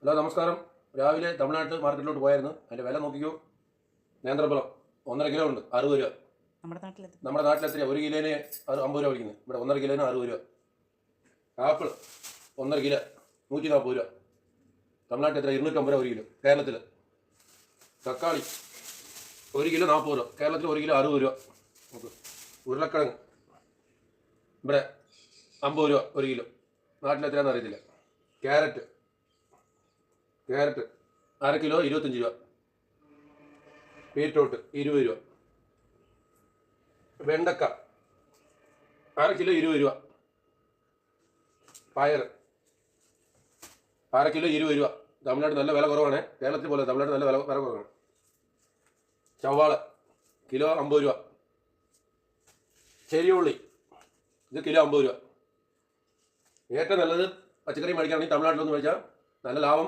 Hello നമസ്കാരം. രാവിലെ തമിഴ്നാട്ട് മാർക്കറ്റിലോട്ട് പോയായിരുന്നു. അതിൻ്റെ വില നോക്കിക്കോ. നേന്ത്രപ്പഴം 1.5 കിലോ ഉണ്ട്, 60 രൂപ. നമ്മുടെ നാട്ടിൽ എത്രയാണ്? 1 കിലോന് 50 രൂപ വിളിക്കുന്നത്. ഇവിടെ 1.5 കിലോന് 60 രൂപ. ആപ്പിൾ 1.5 കിലോ 140 രൂപ. തമിഴ്നാട്ടിൽ എത്ര? 250 രൂപ 1 കിലോ. കേരളത്തിൽ തക്കാളി 1 കിലോ 40 രൂപ. കേരളത്തിൽ 1 കിലോ 60 രൂപ. നോക്ക്. ഉരുളക്കിഴങ്ങ് ഇവിടെ 50 രൂപ 1 കിലോ. നാട്ടിൽ എത്രയാണെന്ന് അറിയത്തില്ല. ക്യാരറ്റ് 1/2 കിലോ 25 രൂപ. ബീറ്റ്റൂട്ട് 20 രൂപ. വെണ്ടക്ക 1/2 കിലോ 20 രൂപ. പയർ 1/2 കിലോ 20 രൂപ. തമിഴ്നാട് നല്ല വില കുറവാണ്. കേരളത്തിൽ പോലെ തമിഴ്നാട് നല്ല വില കുറവാണ്. ചവാള കിലോ 50 രൂപ. ചെറിയുള്ളി ഇത് കിലോ 50 രൂപ. ഏറ്റവും നല്ലത് പച്ചക്കറി മേടിക്കുകയാണെങ്കിൽ തമിഴ്നാട്ടിലൊന്ന് മേടിച്ചാൽ നല്ല ലാഭം.